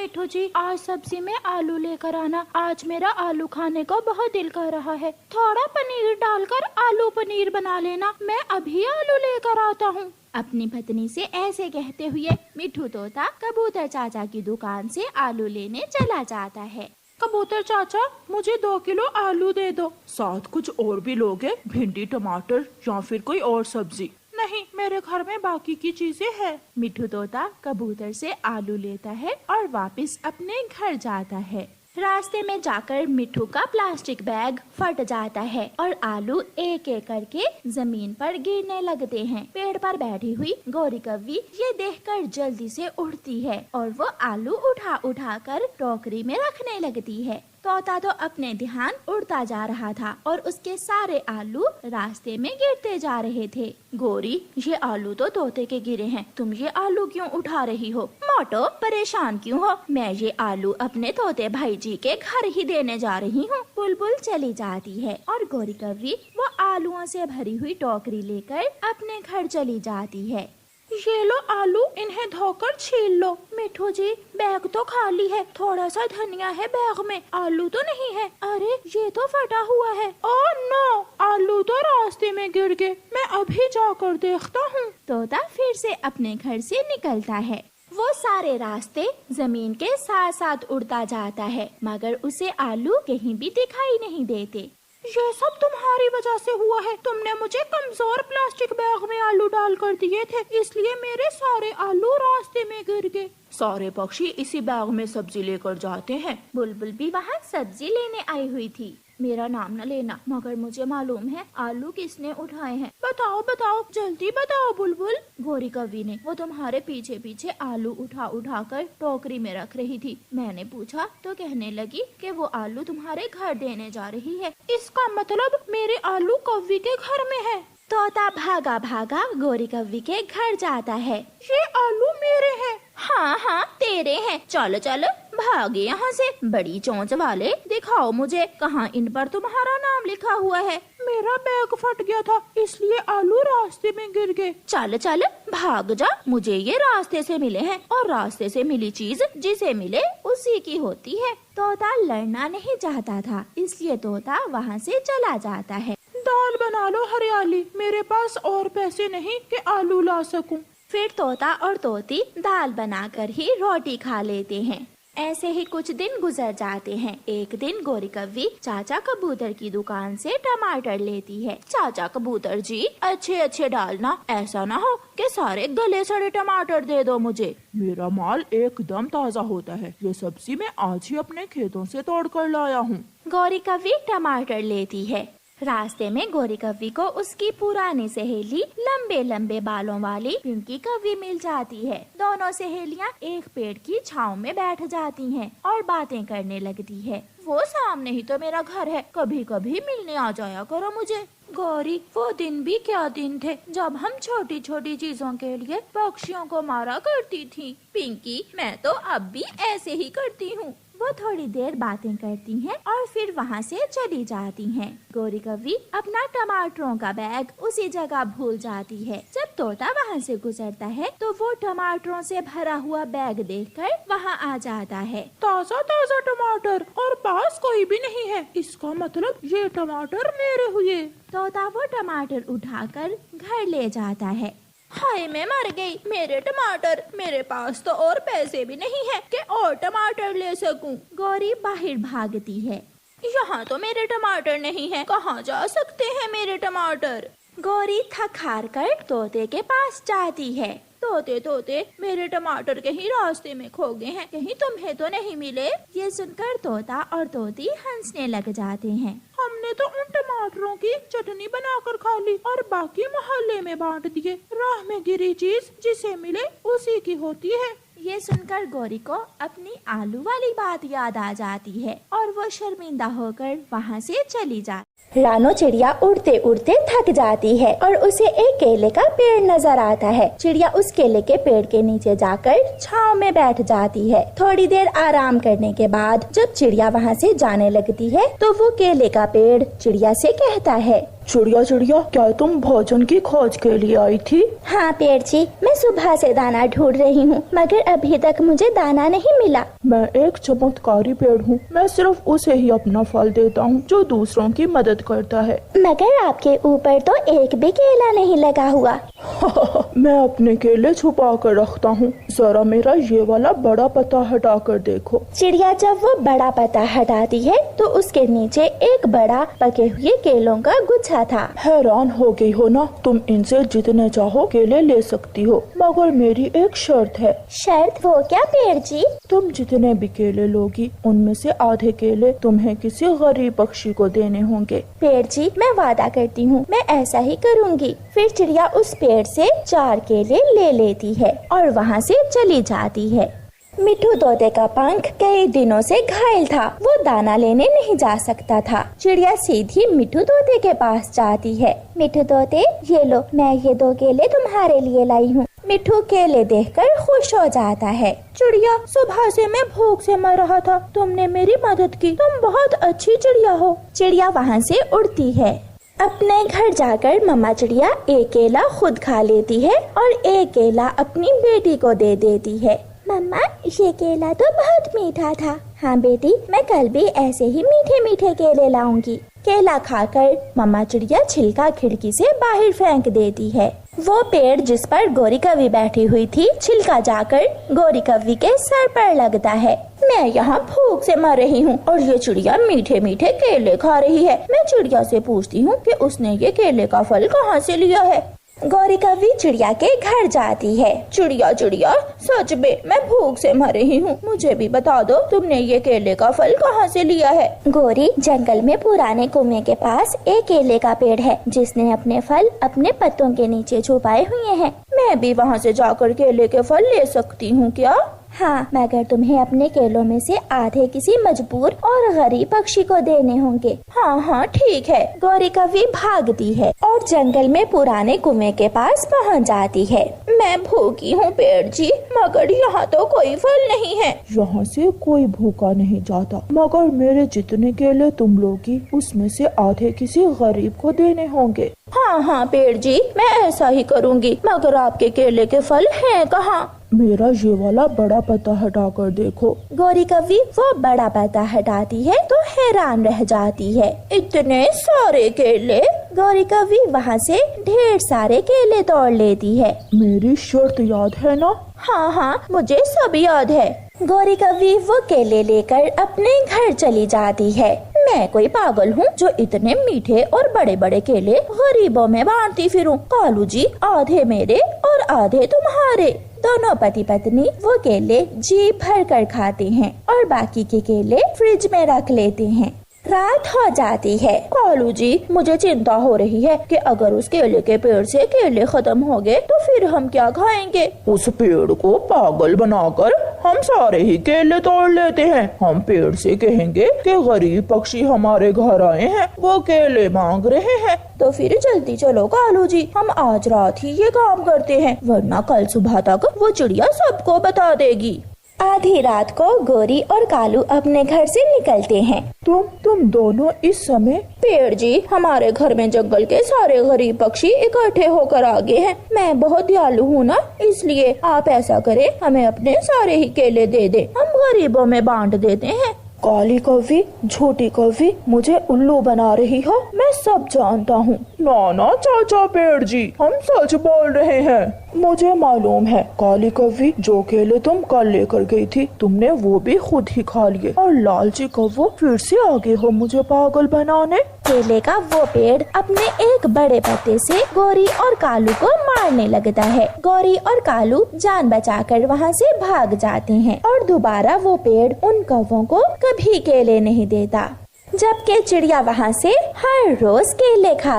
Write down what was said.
मिठू जी, आज सब्जी में आलू लेकर आना। आज मेरा आलू खाने को बहुत दिल कर रहा है। थोड़ा पनीर डालकर आलू पनीर बना लेना। मैं अभी आलू लेकर आता हूँ। अपनी पत्नी से ऐसे कहते हुए मिठू तोता कबूतर चाचा की दुकान से आलू लेने चला जाता है। कबूतर चाचा, मुझे 2 किलो आलू दे दो। साथ कुछ और भी लोगे? भिंडी, टमाटर या फिर कोई और सब्जी? नहीं, मेरे घर में बाकी की चीजें हैं। मिठू तोता कबूतर से आलू लेता है और वापस अपने घर जाता है। रास्ते में जाकर मिठू का प्लास्टिक बैग फट जाता है और आलू एक एक करके जमीन पर गिरने लगते हैं। पेड़ पर बैठी हुई गौरी कव्वी ये देखकर जल्दी से उठती है और वो आलू उठा उठा कर टोकरी में रखने लगती है। तोता तो अपने ध्यान उड़ता जा रहा था और उसके सारे आलू रास्ते में गिरते जा रहे थे। गौरी, ये आलू तो तोते के गिरे हैं, तुम ये आलू क्यों उठा रही हो? मोटो, परेशान क्यों हो? मैं ये आलू अपने तोते भाई जी के घर ही देने जा रही हूँ। बुलबुल चली जाती है और गौरी कव्वी वो आलूओं से भरी हुई टोकरी लेकर अपने घर चली जाती है। ये लो आलू, इन्हें धोकर छील लो। मिठू जी, बैग तो खाली है, थोड़ा सा धनिया है बैग में, आलू तो नहीं है। अरे, ये तो फटा हुआ है। ओह नो, आलू तो रास्ते में गिर गए। मैं अभी जाकर देखता हूँ। तोता फिर से अपने घर से निकलता है। वो सारे रास्ते जमीन के साथ साथ उड़ता जाता है, मगर उसे आलू कहीं भी दिखाई नहीं देते। ये सब तुम्हारी वजह से हुआ है। तुमने मुझे कमजोर प्लास्टिक बैग में आलू डाल कर दिए थे, इसलिए मेरे सारे आलू रास्ते में गिर गए। सारे पक्षी इसी बैग में सब्जी लेकर जाते हैं। बुलबुल भी वहाँ सब्जी लेने आई हुई थी। मेरा नाम न लेना, मगर मुझे मालूम है आलू किसने उठाए हैं। बताओ बताओ, जल्दी बताओ बुलबुल। गौरी कव्वी ने, वो तुम्हारे पीछे पीछे आलू उठा उठा कर टोकरी में रख रही थी। मैंने पूछा तो कहने लगी कि वो आलू तुम्हारे घर देने जा रही है। इसका मतलब मेरे आलू कव्वी के घर में है। तोता भागा भागा गौरी कव्वी के घर जाता है। ये आलू मेरे हैं। हाँ हाँ, तेरे हैं। चलो चलो, भागे यहाँ से, बड़ी चोंच वाले। दिखाओ मुझे कहाँ इन पर तुम्हारा नाम लिखा हुआ है। मेरा बैग फट गया था, इसलिए आलू रास्ते में गिर गए। चल चल, भाग जा, मुझे ये रास्ते से मिले हैं और रास्ते से मिली चीज जिसे मिले उसी की होती है। तोता लड़ना नहीं चाहता था, इसलिए तोता वहाँ से चला जाता है। दाल बना लो हरियाली, मेरे पास और पैसे नहीं कि आलू ला सकूं। फिर तोता और तोती दाल बनाकर ही रोटी खा लेते हैं। ऐसे ही कुछ दिन गुजर जाते हैं। एक दिन गौरी कव्वी चाचा कबूतर की दुकान से टमाटर लेती है। चाचा कबूतर जी, अच्छे अच्छे डालना, ऐसा ना हो कि सारे गले सड़े टमाटर दे दो मुझे। मेरा माल एकदम ताज़ा होता है, ये सब्जी मैं आज ही अपने खेतों से तोड़ कर लाया हूँ। गौरी कव्वी टमाटर लेती है। रास्ते में गौरी कव्वी को उसकी पुरानी सहेली लंबे लंबे बालों वाली पिंकी कव्वी मिल जाती है। दोनों सहेलियां एक पेड़ की छांव में बैठ जाती हैं और बातें करने लगती है। वो सामने ही तो मेरा घर है, कभी कभी मिलने आ जाया करो मुझे। गौरी, वो दिन भी क्या दिन थे जब हम छोटी छोटी चीजों के लिए पक्षियों को मारा करती थी। पिंकी, मैं तो अब भी ऐसे ही करती हूँ। वो थोड़ी देर बातें करती हैं और फिर वहाँ से चली जाती हैं। गौरी कव्वी अपना टमाटरों का बैग उसी जगह भूल जाती है। जब तोता वहाँ से गुजरता है तो वो टमाटरों से भरा हुआ बैग देखकर वहाँ आ जाता है। ताज़ा ताज़ा टमाटर और पास कोई भी नहीं है, इसका मतलब ये टमाटर मेरे हुए। तोता वो टमाटर उठाकर घर ले जाता है। हाय, मैं मर गई, मेरे टमाटर, मेरे पास तो और पैसे भी नहीं है कि और टमाटर ले सकूं। गौरी बाहर भागती है। यहाँ तो मेरे टमाटर नहीं है, कहाँ जा सकते हैं मेरे टमाटर? गौरी थक हार कर तोते के पास जाती है। तोते तोते, मेरे टमाटर कहीं रास्ते में खो गए हैं, कहीं तुम्हें तो नहीं मिले? ये सुनकर तोता और तोती हंसने लग जाते हैं। हमने तो उन टमाटरों की चटनी बनाकर खा ली और बाकी मोहल्ले में बांट दिए। राह में गिरी चीज जिसे मिले उसी की होती है। ये सुनकर गौरी को अपनी आलू वाली बात याद आ जाती है और वो शर्मिंदा होकर वहाँ से चली जाती। रानो चिड़िया उड़ते उड़ते थक जाती है और उसे एक केले का पेड़ नजर आता है। चिड़िया उस केले के पेड़ के नीचे जाकर छांव में बैठ जाती है। थोड़ी देर आराम करने के बाद जब चिड़िया वहाँ से जाने लगती है तो वो केले का पेड़ चिड़िया से कहता है, चिड़िया चिड़िया, क्या तुम भोजन की खोज के लिए आई थी? हाँ पेड़ जी, मैं सुबह से दाना ढूंढ रही हूँ, मगर अभी तक मुझे दाना नहीं मिला। मैं एक चमत्कारी पेड़ हूँ, मैं सिर्फ उसे ही अपना फल देता हूँ जो दूसरों की मदद करता है। मगर आपके ऊपर तो एक भी केला नहीं लगा हुआ। मैं अपने केले छुपा कर रखता हूँ, जरा मेरा ये वाला बड़ा पत्ता हटा कर देखो। चिड़िया जब वो बड़ा पत्ता हटाती है तो उसके नीचे एक बड़ा पके हुए केलों का गुच्छा था। हैरान हो गई हो ना? तुम इनसे जितने चाहो केले ले सकती हो, मगर मेरी एक शर्त है। शर्त? वो क्या पेड़ जी? तुम जितने भी केले लोगी उनमें से आधे केले तुम्हें किसी गरीब पक्षी को देने होंगे। पेड़ जी, मैं वादा करती हूँ मैं ऐसा ही करूँगी। फिर चिड़िया उस पेड़ से 4 केले ले लेती है और वहाँ से चली जाती है। मिट्ठू तोते का पंख कई दिनों से घायल था, वो दाना लेने नहीं जा सकता था। चिड़िया सीधी मिट्ठू तोते के पास जाती है। मिट्ठू तोते, ये लो, मैं ये 2 केले तुम्हारे लिए लाई हूँ। मिट्ठू केले देखकर खुश हो जाता है। चिड़िया, सुबह से मैं भूख से मर रहा था, तुमने मेरी मदद की, तुम बहुत अच्छी चिड़िया हो। चिड़िया वहाँ से उड़ती है। अपने घर जाकर मम्मा चिड़िया एक केला खुद खा लेती है और एक केला अपनी बेटी को दे देती है। मम्मा, ये केला तो बहुत मीठा था। हाँ बेटी, मैं कल भी ऐसे ही मीठे मीठे केले लाऊंगी। केला खाकर मम्मा चिड़िया छिलका खिड़की से बाहर फेंक देती है। वो पेड़ जिस पर गोरी कौवी बैठी हुई थी, छिलका जाकर गोरी कौवी के सर पर लगता है। मैं यहाँ भूख से मर रही हूँ और ये चिड़िया मीठे मीठे केले खा रही है। मैं चिड़िया से पूछती हूँ कि उसने ये केले का फल कहाँ से लिया है। गोरी कौवी चिड़िया के घर जाती है। चिड़िया चिड़िया, सच में मैं भूख से मर रही हूँ, मुझे भी बता दो तुमने ये केले का फल कहाँ से लिया है। गोरी, जंगल में पुराने कुएं के पास एक केले का पेड़ है जिसने अपने फल अपने पत्तों के नीचे छुपाए हुए हैं। मैं भी वहाँ से जाकर केले के फल ले सकती हूँ क्या? हाँ, मगर तुम्हें अपने केलों में से आधे किसी मजबूर और गरीब पक्षी को देने होंगे। हाँ हाँ ठीक है। गोरी कौवी भागती है और जंगल में पुराने कुएं के पास पहुँच जाती है। मैं भूखी हूँ पेड़ जी, मगर यहाँ तो कोई फल नहीं है। यहाँ से कोई भूखा नहीं जाता, मगर मेरे जितने केले तुम लोगी उसमें से आधे किसी गरीब को देने होंगे। हाँ हाँ पेड़ जी, मैं ऐसा ही करूँगी, मगर आपके केले के फल हैं कहाँ? मेरा ये वाला बड़ा पत्ता हटा कर देखो। गोरी कौवी वो बड़ा पत्ता हटाती है तो हैरान रह जाती है। इतने सारे केले! गोरी कौवी वहाँ से ढेर सारे केले तोड़ लेती है। मेरी शर्त याद है ना? हाँ हाँ, मुझे सब याद है। गोरी कौवी वो केले लेकर अपने घर चली जाती है। मैं कोई पागल हूँ जो इतने मीठे और बड़े बड़े केले गरीबों में बांटती फिरूं। कालू जी, आधे मेरे और आधे तुम्हारे। दोनों पति पत्नी वो केले जी भर कर खाते हैं और बाकी के केले फ्रिज में रख लेते हैं। रात हो जाती है। कालू जी, मुझे चिंता हो रही है कि अगर उस केले के पेड़ से केले खत्म हो गए तो फिर हम क्या खाएंगे? उस पेड़ को पागल बनाकर हम सारे ही केले तोड़ लेते हैं। हम पेड़ से कहेंगे कि गरीब पक्षी हमारे घर आए हैं, वो केले मांग रहे हैं। तो फिर जल्दी चलो कालू जी, हम आज रात ही ये काम करते हैं, वरना कल सुबह तक वो चिड़िया सबको बता देगी। आधी रात को गोरी और कालू अपने घर से निकलते हैं। तुम दोनों इस समय? पेड़ जी, हमारे घर में जंगल के सारे गरीब पक्षी इकट्ठे होकर आ गए हैं। मैं बहुत दयालु हूँ ना, इसलिए आप ऐसा करें, हमें अपने सारे ही केले दे दे, हम गरीबों में बांट देते हैं। काली कौवी, झूठी कौवी, मुझे उल्लू बना रही हो, मैं सब जानता हूँ। ना चाचा पेड़ जी, हम सच बोल रहे हैं। मुझे मालूम है काली कौवी, जो केले तुम कल लेकर गई थी तुमने वो भी खुद ही खा लिए, और लालची कौवो फिर से आगे हो मुझे पागल बनाने। केले का वो पेड़ अपने एक बड़े पत्ते से गोरी और कालू को मारने लगता है। गोरी और कालू जान बचाकर वहाँ से भाग जाते हैं और दोबारा वो पेड़ उन कौवों को कभी केले नहीं देता। जबकि चिड़िया वहाँ से हर रोज केले खाती